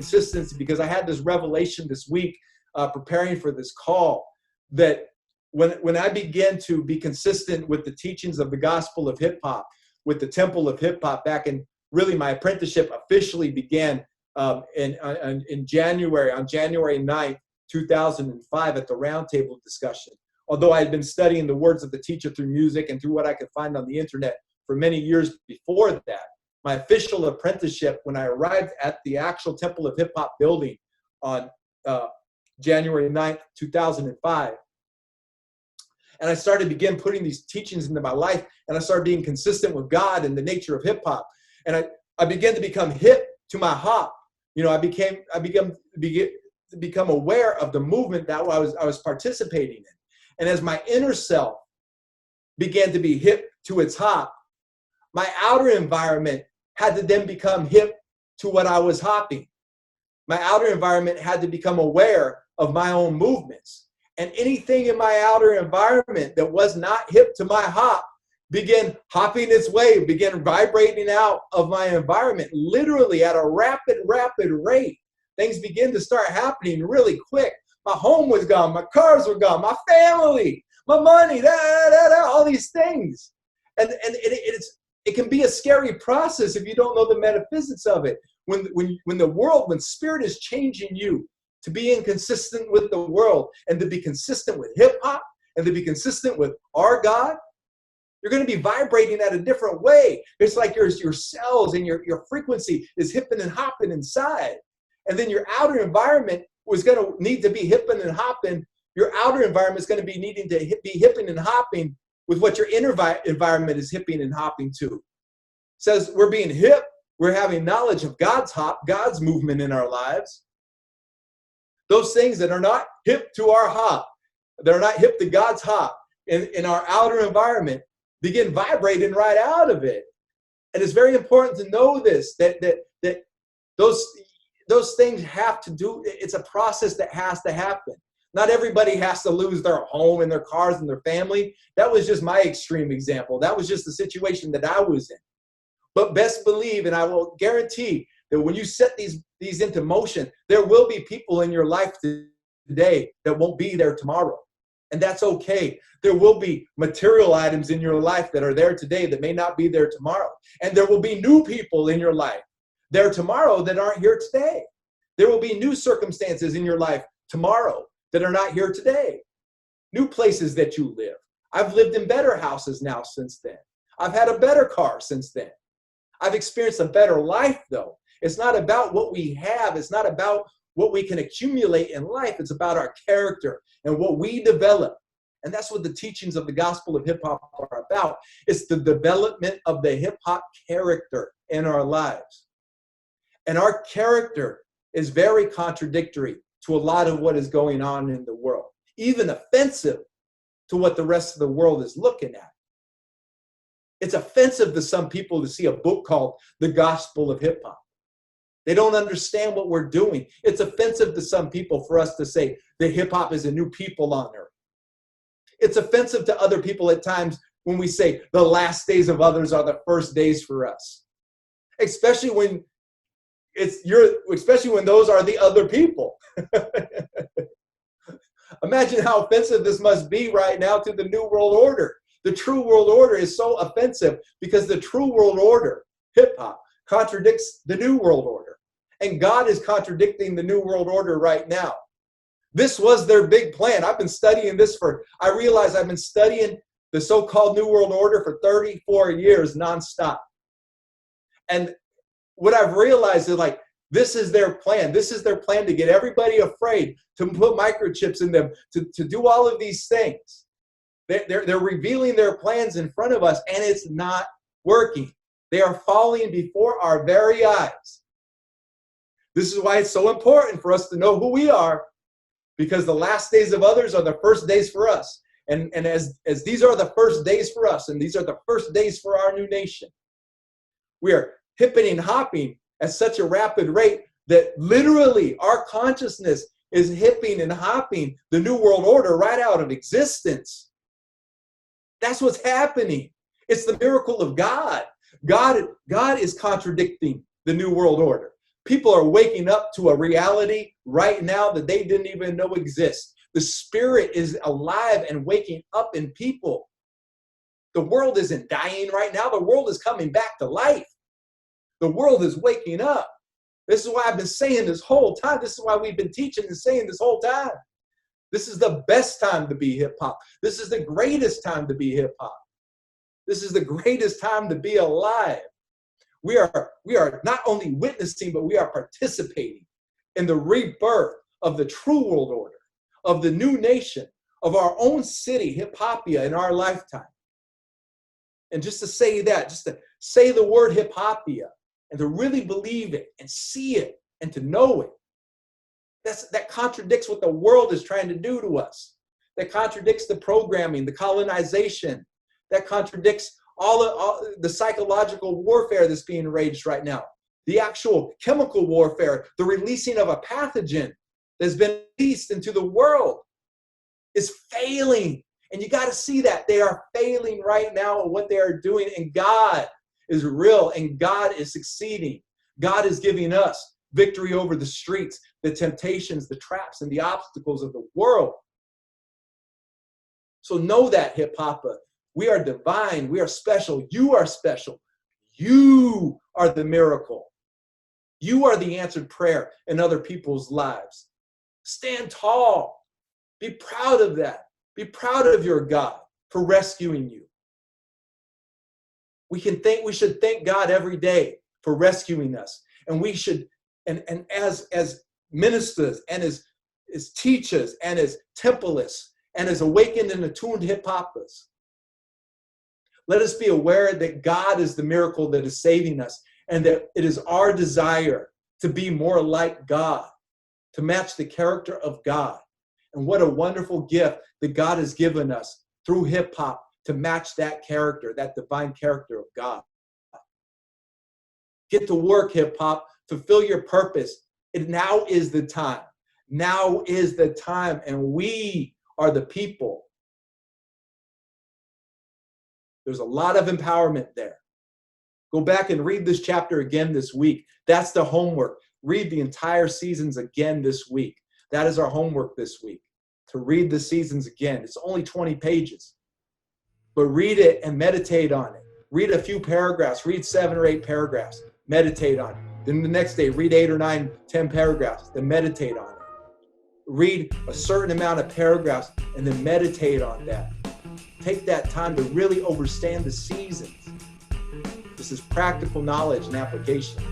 consistency, because I had this revelation this week preparing for this call, that when I began to be consistent with the teachings of the gospel of hip hop, with the temple of hip hop, back in really my apprenticeship officially began in January, on January 9th, 2005 at the roundtable discussion. Although I had been studying the words of the teacher through music and through what I could find on the internet for many years before that, my official apprenticeship, when I arrived at the actual Temple of Hip Hop building on January 9th, 2005, and I started to begin putting these teachings into my life, and I started being consistent with God and the nature of hip hop. And I began to become hip to my hop. You know, I become aware of the movement that I was participating in. And as my inner self began to be hip to its hop, my outer environment had to then become hip to what I was hopping. My outer environment had to become aware of my own movements. And anything in my outer environment that was not hip to my hop began hopping its way, began vibrating out of my environment, literally at a rapid rate. Things began to start happening really quick. My home was gone, my cars were gone, my family, my money, all these things. And it can be a scary process if you don't know the metaphysics of it. When spirit is changing you to be inconsistent with the world and to be consistent with hip hop and to be consistent with our God, you're going to be vibrating at a different way. It's like your cells and your frequency is hipping and hopping inside. And then your outer environment was going to need to be hipping and hopping. Your outer environment is going to be needing to be hipping and hopping with what your inner environment is hipping and hopping to. It says we're being hip. We're having knowledge of God's hop, God's movement in our lives. Those things that are not hip to our hop, that are not hip to God's hop in our outer environment, begin vibrating right out of it. And it's very important to know this, that those things have to do, it's a process that has to happen. Not everybody has to lose their home and their cars and their family. That was just my extreme example. That was just the situation that I was in. But best believe, and I will guarantee that when you set these into motion, there will be people in your life today that won't be there tomorrow. And that's okay. There will be material items in your life that are there today that may not be there tomorrow. And there will be new people in your life there tomorrow that aren't here today. There will be new circumstances in your life tomorrow that are not here today. New places that you live. I've lived in better houses now since then. I've had a better car since then. I've experienced a better life though. It's not about what we have. It's not about what we can accumulate in life. It's about our character and what we develop. And that's what the teachings of the gospel of hip hop are about. It's the development of the hip hop character in our lives. And our character is very contradictory to a lot of what is going on in the world, even offensive to what the rest of the world is looking at. It's offensive to some people to see a book called The Gospel of Hip Hop. They don't understand what we're doing. It's offensive to some people for us to say that hip hop is a new people on earth. It's offensive to other people at times when we say the last days of others are the first days for us. Especially when those are the other people. Imagine how offensive this must be right now to the New World Order. The true world order is so offensive because the true world order, hip hop, contradicts the New World Order. And God is contradicting the New World Order right now. This was their big plan. I've been studying I realize I've been studying the so-called New World Order for 34 years nonstop. And what I've realized is this is their plan. This is their plan to get everybody afraid, to put microchips in them, to do all of these things. They're revealing their plans in front of us, and it's not working. They are falling before our very eyes. This is why it's so important for us to know who we are, because the last days of others are the first days for us. And as these are the first days for us, and these are the first days for our new nation, we are hipping and hopping at such a rapid rate that literally our consciousness is hipping and hopping the New World Order right out of existence. That's what's happening. It's the miracle of God. God is contradicting the New World Order. People are waking up to a reality right now that they didn't even know exists. The Spirit is alive and waking up in people. The world isn't dying right now. The world is coming back to life. The world is waking up. This is why I've been saying this whole time. This is why we've been teaching and saying this whole time. This is the best time to be hip-hop. This is the greatest time to be hip-hop. This is the greatest time to be alive. We are not only witnessing, but we are participating in the rebirth of the true world order, of the new nation, of our own city, Hip-Hopia, in our lifetime. And just to say that, just to say the word Hip-Hopia, and to really believe it, and see it, and to know it, that contradicts what the world is trying to do to us. That contradicts the programming, the colonization. That contradicts all the psychological warfare that's being waged right now. The actual chemical warfare, the releasing of a pathogen that's been released into the world is failing. And you got to see that. They are failing right now at what they are doing. And God is real and God is succeeding. God is giving us victory over the streets, the temptations, the traps, and the obstacles of the world. So know that, Hip-Hoppa. We are divine. We are special. You are special. You are the miracle. You are the answered prayer in other people's lives. Stand tall. Be proud of that. Be proud of your God for rescuing you. We should thank God every day for rescuing us. And we should, and as ministers and as teachers and as templists and as awakened and attuned hip-hoppers, let us be aware that God is the miracle that is saving us and that it is our desire to be more like God, to match the character of God. And what a wonderful gift that God has given us through hip-hop to match that character, that divine character of God. Get to work, hip-hop. Fulfill your purpose. And now is the time. Now is the time. And we are the people. There's a lot of empowerment there. Go back and read this chapter again this week. That's the homework. Read the entire seasons again this week. That is our homework this week, to read the seasons again. It's only 20 pages. But read it and meditate on it. Read a few paragraphs. Read 7 or 8 paragraphs. Meditate on it. Then the next day, read 8 or 9, 10 paragraphs. Then meditate on it. Read a certain amount of paragraphs and then meditate on that. Take that time to really understand the seasons. This is practical knowledge and application.